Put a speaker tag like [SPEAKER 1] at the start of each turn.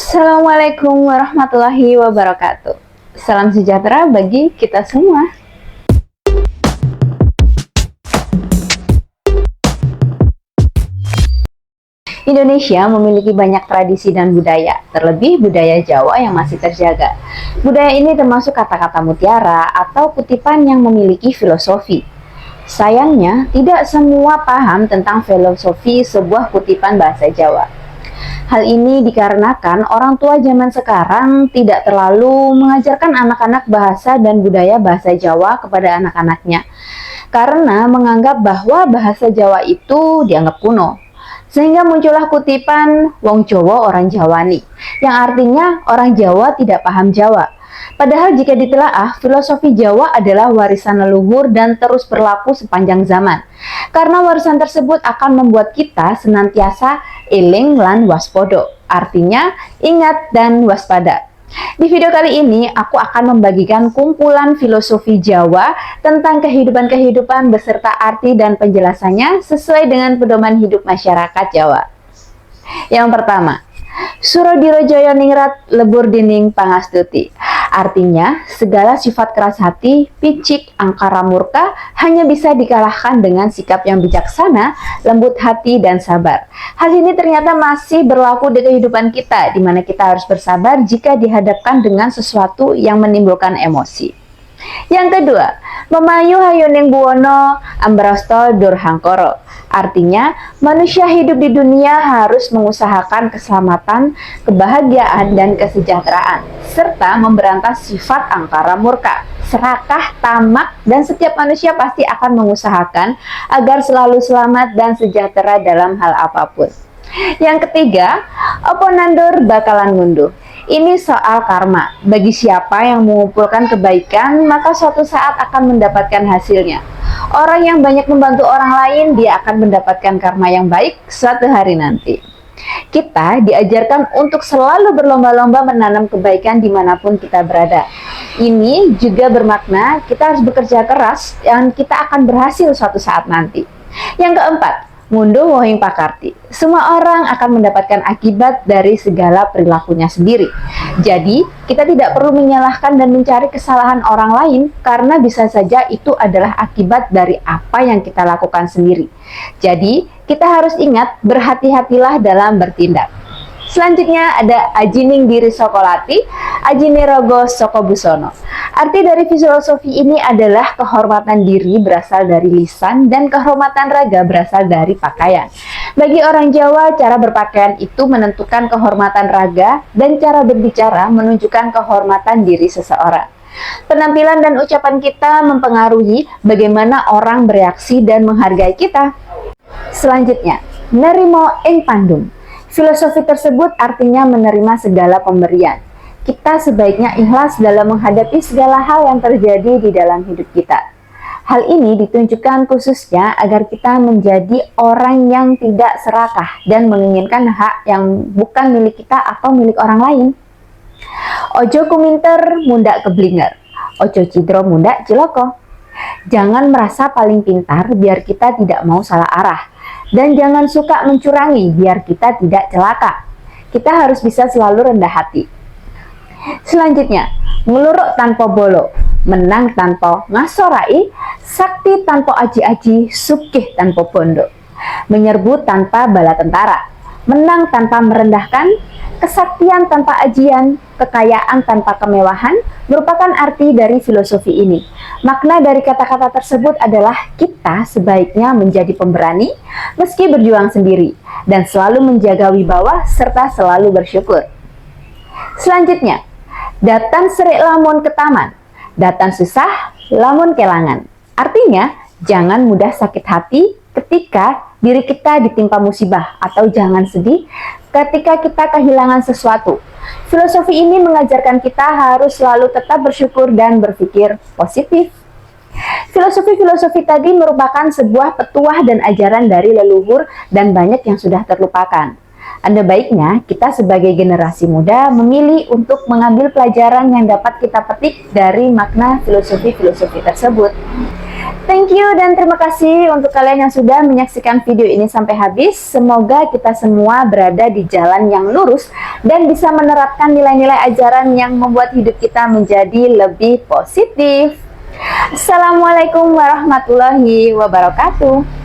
[SPEAKER 1] Assalamualaikum warahmatullahi wabarakatuh. Salam sejahtera bagi kita semua. Indonesia memiliki banyak tradisi dan budaya, terlebih budaya Jawa yang masih terjaga. Budaya ini termasuk kata-kata mutiara atau kutipan yang memiliki filosofi. Sayangnya, tidak semua paham tentang filosofi sebuah kutipan bahasa Jawa. Hal ini dikarenakan orang tua zaman sekarang tidak terlalu mengajarkan anak-anak bahasa dan budaya bahasa Jawa kepada anak-anaknya, karena menganggap bahwa bahasa Jawa itu dianggap kuno. Sehingga muncullah kutipan "Wong Jawa orang Jawani", yang artinya orang Jawa tidak paham Jawa. Padahal jika ditelaah, filosofi Jawa adalah warisan leluhur dan terus berlaku sepanjang zaman. Karena warisan tersebut akan membuat kita senantiasa eling lan waspodo, artinya ingat dan waspada. Di video kali ini, aku akan membagikan kumpulan filosofi Jawa tentang kehidupan-kehidupan beserta arti dan penjelasannya sesuai dengan pedoman hidup masyarakat Jawa. Yang pertama, Surodiro Ningrat Lebur Dining Pangastuti. Artinya, segala sifat keras hati, picik, angkara murka hanya bisa dikalahkan dengan sikap yang bijaksana, lembut hati, dan sabar. Hal ini ternyata masih berlaku di kehidupan kita, di mana kita harus bersabar jika dihadapkan dengan sesuatu yang menimbulkan emosi. Yang kedua, Memayu Hayuning Buwono Ambrasto Durhangkoro. Artinya, manusia hidup di dunia harus mengusahakan keselamatan, kebahagiaan, dan kesejahteraan, serta memberantas sifat angkara murka, serakah, tamak, dan setiap manusia pasti akan mengusahakan agar selalu selamat dan sejahtera dalam hal apapun. Yang ketiga, Opo Nandur Bakalan Ngunduh. Ini soal karma. Bagi siapa yang mengumpulkan kebaikan, maka suatu saat akan mendapatkan hasilnya. Orang yang banyak membantu orang lain, dia akan mendapatkan karma yang baik suatu hari nanti. Kita diajarkan untuk selalu berlomba-lomba menanam kebaikan dimanapun kita berada. Ini juga bermakna kita harus bekerja keras dan kita akan berhasil suatu saat nanti. Yang keempat, Ngunduh Wohing Pakarti. Semua orang akan mendapatkan akibat dari segala perilakunya sendiri. Jadi, kita tidak perlu menyalahkan dan mencari kesalahan orang lain karena bisa saja itu adalah akibat dari apa yang kita lakukan sendiri. Jadi, kita harus ingat berhati-hatilah dalam bertindak. Selanjutnya ada Ajining Diri Sokolati, Ajinerogo Sokobusono. Arti dari filosofi ini adalah kehormatan diri berasal dari lisan dan kehormatan raga berasal dari pakaian. Bagi orang Jawa, cara berpakaian itu menentukan kehormatan raga dan cara berbicara menunjukkan kehormatan diri seseorang. Penampilan dan ucapan kita mempengaruhi bagaimana orang bereaksi dan menghargai kita. Selanjutnya, Nerimo ing Pandum. Filosofi tersebut artinya menerima segala pemberian. Kita sebaiknya ikhlas dalam menghadapi segala hal yang terjadi di dalam hidup kita. Hal ini ditunjukkan khususnya agar kita menjadi orang yang tidak serakah dan menginginkan hak yang bukan milik kita atau milik orang lain. Ojo kuminter mundak keblinger, ojo cidro mundak ciloko. Jangan merasa paling pintar biar kita tidak mau salah arah. Dan jangan suka mencurangi biar kita tidak celaka. Kita harus bisa selalu rendah hati. Selanjutnya, ngeluruk tanpa bolo, menang tanpa ngasorai, sakti tanpa aji-aji, sukih tanpa bondo. Menyerbu tanpa bala tentara, menang tanpa merendahkan, kesaktian tanpa ajian, kekayaan tanpa kemewahan, merupakan arti dari filosofi ini. Makna dari kata-kata tersebut adalah kita sebaiknya menjadi pemberani meski berjuang sendiri dan selalu menjaga wibawa serta selalu bersyukur. Selanjutnya, datan serik lamun ke taman, datan susah lamun kelangan. Artinya, jangan mudah sakit hati ketika diri kita ditimpa musibah atau jangan sedih ketika kita kehilangan sesuatu. Filosofi ini mengajarkan kita harus selalu tetap bersyukur dan berpikir positif. Filosofi-filosofi tadi merupakan sebuah petuah dan ajaran dari leluhur dan banyak yang sudah terlupakan. Ada baiknya kita sebagai generasi muda memilih untuk mengambil pelajaran yang dapat kita petik dari makna filosofi-filosofi tersebut. Thank you dan terima kasih untuk kalian yang sudah menyaksikan video ini sampai habis. Semoga kita semua berada di jalan yang lurus dan bisa menerapkan nilai-nilai ajaran yang membuat hidup kita menjadi lebih positif. Assalamualaikum warahmatullahi wabarakatuh.